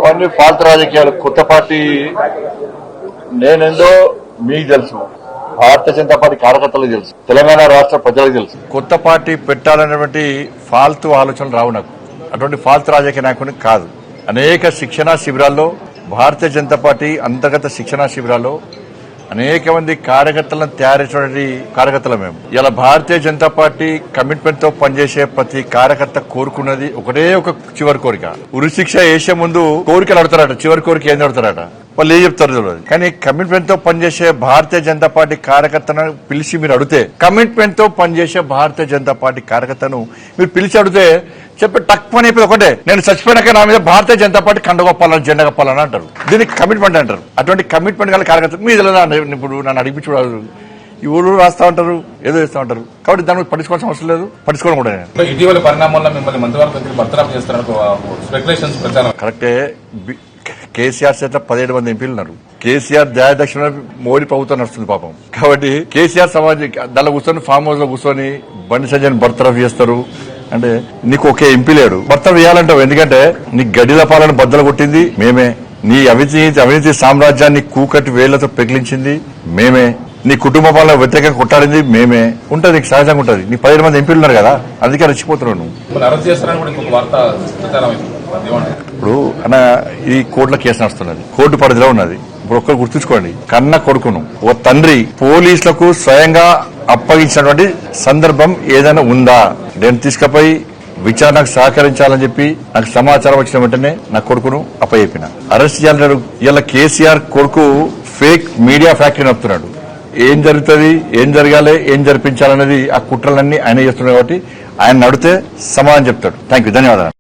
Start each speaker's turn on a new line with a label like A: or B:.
A: అవన్నీ ఫాల్తు రాజకీయాలు. కొత్త పార్టీ నేనేందో మీకు తెలుసు, భారతీయ జనతా పార్టీ కార్యకర్తలకు తెలుసు, తెలంగాణ రాష్ట్ర ప్రజలకు తెలుసు. కొత్త పార్టీ పెట్టాలనేటువంటి ఫాల్తు ఆలోచనలు రావు నాకు. అటువంటి ఫాల్తు రాజకీయ నాయకుని కాదు. అనేక శిక్షణా శిబిరాల్లో భారతీయ జనతా పార్టీ అంతర్గత శిక్షణా శిబిరాల్లో అనేక మంది కార్యకర్తలను తయారు చేసినటువంటి కార్యకర్తలు మేము. ఇలా భారతీయ జనతా పార్టీ కమిట్మెంట్ తో పనిచేసే ప్రతి కార్యకర్త కోరుకున్నది ఒకటే ఒక చివరి కోరిక. ఉరిశిక్ష వేసే ముందు కోరికలు అడుగుతారట, చివరి కోరిక ఏం అడుగుతారట, వాళ్ళు ఏం చెప్తారు తెలియదు. కానీ కమిట్మెంట్ తో పనిచేసే భారతీయ జనతా పార్టీ కార్యకర్తను పిలిచి మీరు అడిగితే, కమిట్మెంట్ తో పనిచేసే భారతీయ జనతా పార్టీ కార్యకర్తను మీరు పిలిచి అడిగితే చెప్పి టక్ పని అయిపోయి ఒకటే, నేను చచ్చిపోయినాక నా మీద భారతీయ జనతా పార్టీ కండగొప్పాలని జెండా కప్పాలని అంటారు. దీనికి కమిట్మెంట్ అంటారు. అటువంటి కమిట్మెంట్ గల కార్యకర్తలు మీద ఇప్పుడు నన్ను అడిగించుకోవడం ఈ ఊరు రాస్తా ఉంటారు, ఏదో చేస్తా ఉంటారు. కాబట్టి దాని మీద పట్టించుకోవాల్సిన అవసరం లేదు, పట్టించుకోవడం కూడా.
B: ఇటీవల పరిణామాల్లో మిమ్మల్ని మంత్రివర్గం బర్తరఫ్ చేస్తున్నారు స్పెక్యులేషన్స్ ప్రచారం
A: కరెక్టే. కేసీఆర్ చేత 17 మంది ఎంపీలు ఉన్నారు. కేసీఆర్ దయాదక్షిణ మోడీ ప్రభుత్వం నడుస్తుంది పాపం. కాబట్టి కేసీఆర్ సమాజం దానిలో కూర్చొని ఫామ్ హౌస్ లో కూర్చొని బండి సంజయ్ బర్తరఫ్ చేస్తారు అంటే నీకు ఒకే ఎంపీ లేడు, బర్తరఫ్ చేయాలంటావు. ఎందుకంటే నీ గడిల పాలన బద్దలు కొట్టింది మేమే, నీ అవినీతి సామ్రాజ్యాన్ని కూకటి వేళ్లతో పెకిలించింది మేమే, నీ కుటుంబ పాలన వ్యతిరేకంగా కొట్టాడింది మేమే. ఉంటది, నీకు సహజంగా ఉంటది. నీ 17 మంది ఎంపీలు ఉన్నారు కదా, అందుకే రెచ్చిపోతున్నావు నువ్వు. ఇప్పుడు అన్న ఈ కోర్టులో కేసు నడుస్తున్నది, కోర్టు పరిధిలో ఉన్నది. ఇప్పుడు ఒక్కరు గుర్తుంచుకోండి, కన్న కొడుకును ఓ తండ్రి పోలీసులకు స్వయంగా అప్పగించినటువంటి సందర్భం ఏదైనా ఉందా? నేను తీసుకుపోయి విచారణకు సహకరించాలని చెప్పి నాకు సమాచారం వచ్చిన వెంటనే నా కొడుకును అప్పచెప్పిన. అరెస్ట్ చేయాలన్నాడు. ఇలా కేసీఆర్ కొడుకు ఫేక్ మీడియా ఫ్యాక్టరీ నడుపుతున్నాడు. ఏం జరుగుతుంది, ఏం జరగాలి, ఏం జరిపించాలనేది ఆ కుట్రలన్నీ ఆయన చేస్తున్నాడు. కాబట్టి ఆయన నడితే సమాధానం చెప్తాడు. థ్యాంక్ యూ, ధన్యవాదాలు.